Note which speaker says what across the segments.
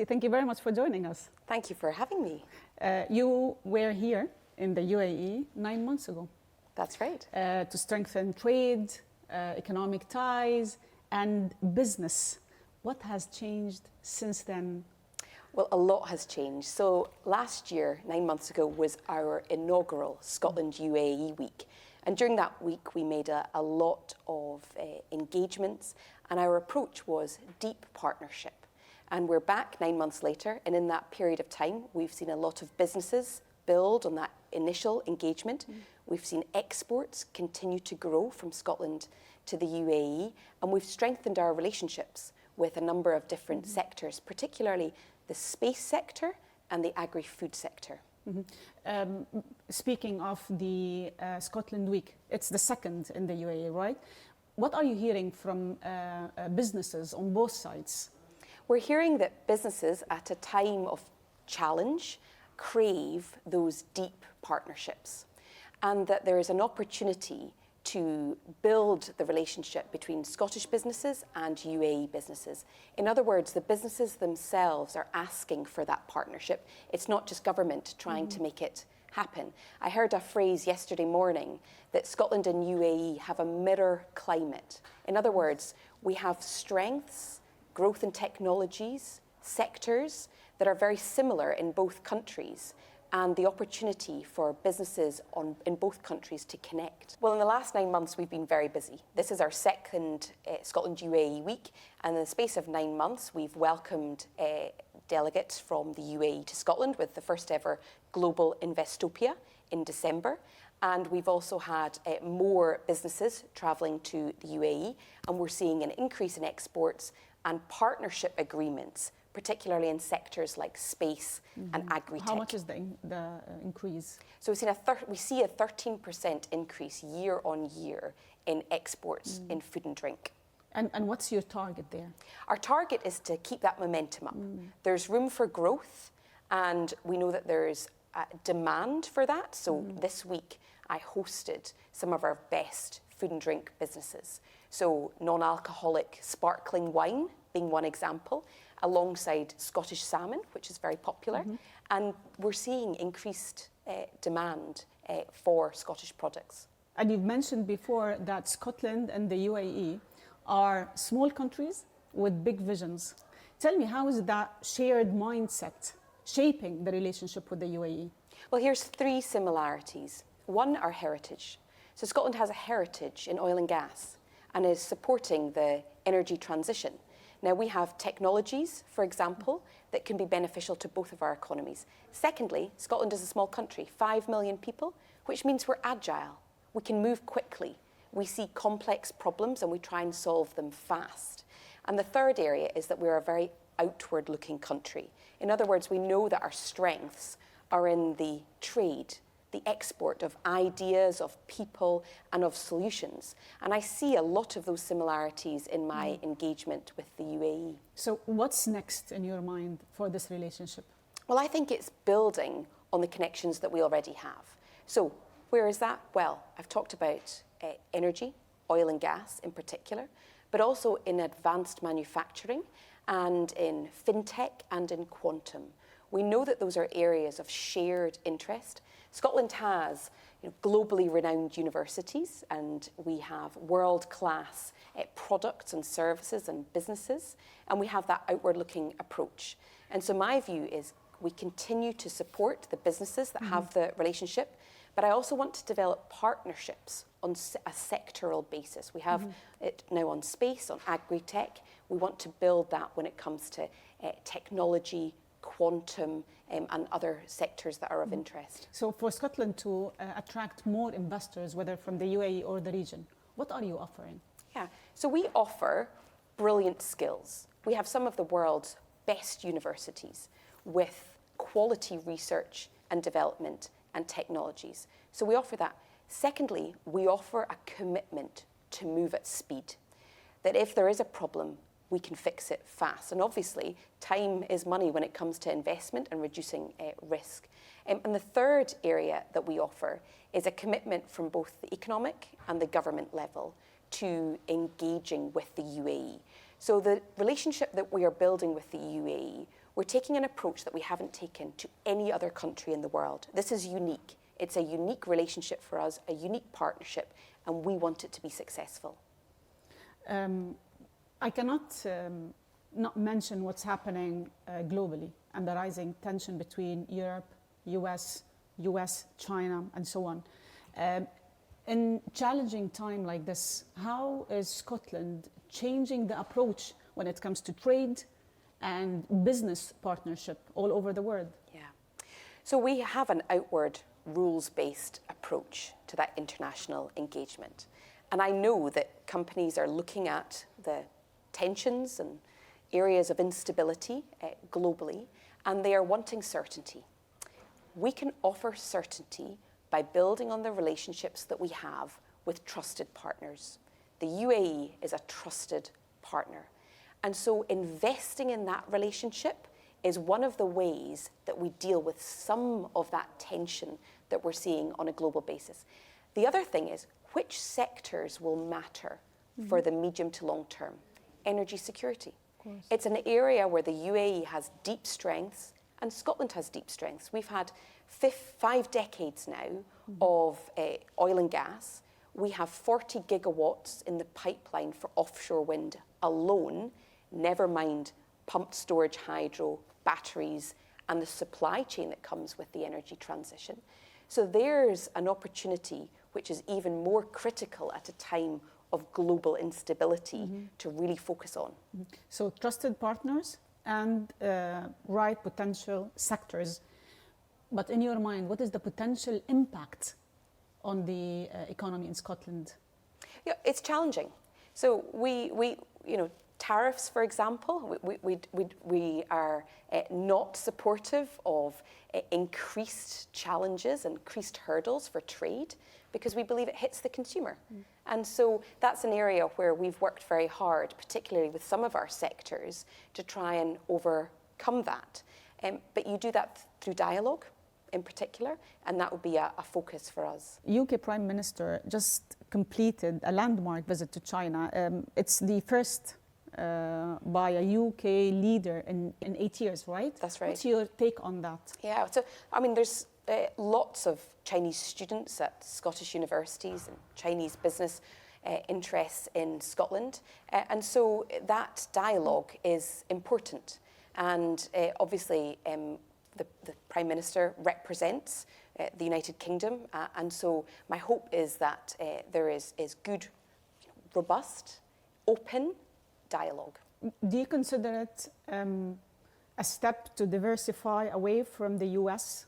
Speaker 1: Thank you very much for joining us.
Speaker 2: Thank you for having me.
Speaker 1: You were here in the UAE 9 months ago.
Speaker 2: That's right.
Speaker 1: To strengthen trade, economic ties, and business. What has changed since then?
Speaker 2: Well, a lot has changed. So last year, 9 months ago, was our inaugural Scotland UAE week. And during that week, we made a lot of engagements, and our approach was deep partnership. And we're back 9 months later, and in that period of time, we've seen a lot of businesses build on that initial engagement. We've seen exports continue to grow from Scotland to the UAE, and we've strengthened our relationships with a number of different sectors, particularly the space sector and the agri-food sector.
Speaker 1: Speaking of the Scotland Week, it's the second in the UAE, right? What are you hearing from businesses on both sides?
Speaker 2: We're hearing that businesses at a time of challenge crave those deep partnerships, and that there is an opportunity to build the relationship between Scottish businesses and UAE businesses. In other words, the businesses themselves are asking for that partnership. It's not just government trying to make it happen. I heard a phrase yesterday morning that Scotland and UAE have a mirror climate. In other words, we have strengths, growth in technologies, sectors that are very similar in both countries, and the opportunity for businesses in both countries to connect. Well, in the last 9 months, we've been very busy. This is our second Scotland UAE week, and in the space of 9 months, we've welcomed delegates from the UAE to Scotland with the first ever Global Investopia in December. And we've also had more businesses travelling to the UAE, and we're seeing an increase in exports and partnership agreements, particularly in sectors like space and agri-tech.
Speaker 1: How much is the increase?
Speaker 2: So we see a 13% increase year on year in exports in food and drink.
Speaker 1: And what's your target there?
Speaker 2: Our target is to keep that momentum up. There's room for growth, and we know that there's demand for that. So this week, I hosted some of our best food and drink businesses. So non-alcoholic sparkling wine being one example, alongside Scottish salmon, which is very popular. And we're seeing increased demand for Scottish products.
Speaker 1: And you've mentioned before that Scotland and the UAE are small countries with big visions. Tell me, how is that shared mindset shaping the relationship with the UAE?
Speaker 2: Well, here's 3 similarities. One, our heritage. So Scotland has a heritage in oil and gas and is supporting the energy transition. Now, we have technologies, for example, that can be beneficial to both of our economies. Secondly, Scotland is a small country, 5 million people, which means we're agile. We can move quickly. We see complex problems and we try and solve them fast. And the third area is that we're a very outward-looking country. In other words, we know that our strengths are in the trade, the export of ideas, of people, and of solutions. And I see a lot of those similarities in my engagement with the UAE.
Speaker 1: So what's next in your mind for this relationship?
Speaker 2: Well, I think it's building on the connections that we already have. So where is that? Well, I've talked about energy, oil and gas in particular, but also in advanced manufacturing and in fintech and in quantum. We know that those are areas of shared interest. Scotland has globally renowned universities, and we have world-class products and services and businesses, and we have that outward-looking approach. And so my view is we continue to support the businesses that have the relationship, but I also want to develop partnerships on a sectoral basis. We have it now on space, on agri-tech. We want to build that when it comes to technology, quantum, and other sectors that are of interest.
Speaker 1: So for Scotland to attract more investors, whether from the UAE or the region, what are you offering?
Speaker 2: Yeah, so we offer brilliant skills. We have some of the world's best universities with quality research and development and technologies. So we offer that. Secondly, we offer a commitment to move at speed, that if there is a problem, we can fix it fast. And obviously, time is money when it comes to investment and reducing risk. And the third area that we offer is a commitment from both the economic and the government level to engaging with the UAE. So the relationship that we are building with the UAE we're taking an approach that we haven't taken to any other country in the world. This is unique. It's a unique relationship for us, a unique partnership, and we want it to be successful.
Speaker 1: I cannot not mention what's happening globally and the rising tension between Europe, US, China, and so on. In challenging time like this, how is Scotland changing the approach when it comes to trade and business partnership all over the world?
Speaker 2: Yeah. So we have an outward rules-based approach to that international engagement. And I know that companies are looking at the tensions and areas of instability globally, and they are wanting certainty. We can offer certainty by building on the relationships that we have with trusted partners. The UAE is a trusted partner. And so investing in that relationship is one of the ways that we deal with some of that tension that we're seeing on a global basis. The other thing is, which sectors will matter for the medium to long term? Energy security. It's an area where the UAE has deep strengths and Scotland has deep strengths. We've had 5 decades now of oil and gas. We have 40 gigawatts in the pipeline for offshore wind alone, never mind pumped storage hydro, batteries, and the supply chain that comes with the energy transition. So there's an opportunity which is even more critical at a time of global instability to really focus on.
Speaker 1: So trusted partners and right potential sectors. But in your mind, what is the potential impact on the economy in Scotland?
Speaker 2: Yeah, it's challenging. So we tariffs, for example, we are not supportive of increased challenges and increased hurdles for trade because we believe it hits the consumer. And so that's an area where we've worked very hard, particularly with some of our sectors, to try and overcome that. But you do that through dialogue in particular, and that would be a focus for us.
Speaker 1: UK Prime Minister just completed a landmark visit to China. It's the first by a UK leader in 8 years, right?
Speaker 2: That's right.
Speaker 1: What's your take on that?
Speaker 2: Yeah, so I mean, there's lots of Chinese students at Scottish universities and Chinese business interests in Scotland. And so that dialogue is important. And obviously, the Prime Minister represents the United Kingdom. And so my hope is that there is good, robust, open dialogue.
Speaker 1: Do you consider it a step to diversify away from the US?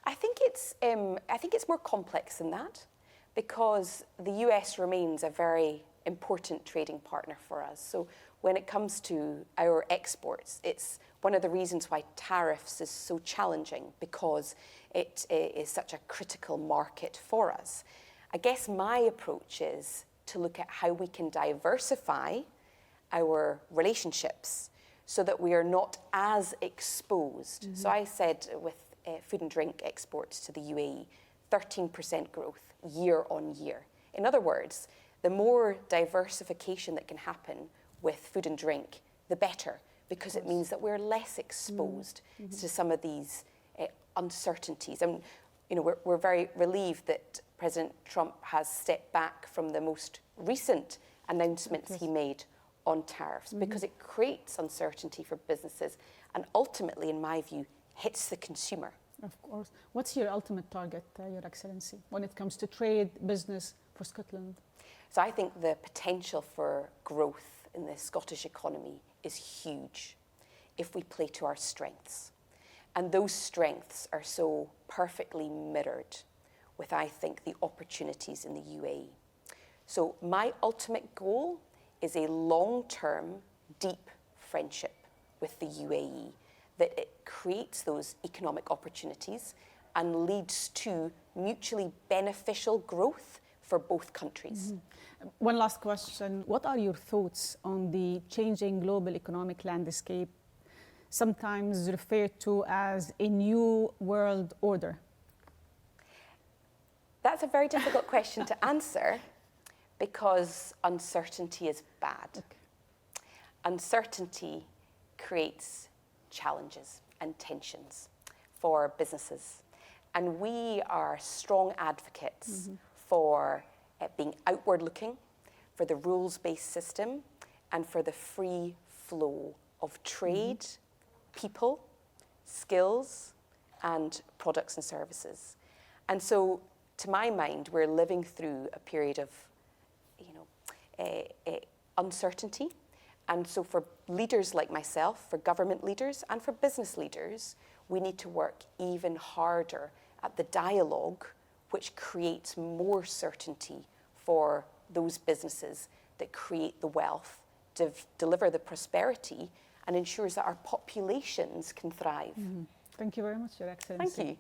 Speaker 2: I think it's more complex than that, because the US remains a very important trading partner for us. So when it comes to our exports, it's one of the reasons why tariffs is so challenging, because it is such a critical market for us. I guess my approach is to look at how we can diversify our relationships so that we are not as exposed. So I said with food and drink exports to the UAE, 13% growth year on year. In other words, the more diversification that can happen with food and drink, the better, because it means that we're less exposed to some of these uncertainties. And we're very relieved that President Trump has stepped back from the most recent announcements he made on tariffs, because it creates uncertainty for businesses and ultimately, in my view, hits the consumer.
Speaker 1: Of course. What's your ultimate target, Your Excellency, when it comes to trade, business for Scotland?
Speaker 2: So I think the potential for growth in the Scottish economy is huge if we play to our strengths. And those strengths are so perfectly mirrored with, I think, the opportunities in the UAE. So my ultimate goal is a long-term, deep friendship with the UAE, that it creates those economic opportunities and leads to mutually beneficial growth for both countries.
Speaker 1: One last question. What are your thoughts on the changing global economic landscape, sometimes referred to as a new world order?
Speaker 2: That's a very difficult question to answer, because uncertainty is bad. Okay. Uncertainty creates challenges and tensions for businesses. And we are strong advocates for being outward looking, for the rules-based system, and for the free flow of trade, people, skills, and products and services. And so, to my mind, we're living through a period of, uncertainty. And so for leaders like myself, for government leaders, and for business leaders, we need to work even harder at the dialogue which creates more certainty for those businesses that create the wealth, deliver the prosperity, and ensures that our populations can thrive.
Speaker 1: Thank you very much, Your Excellency.
Speaker 2: Thank you.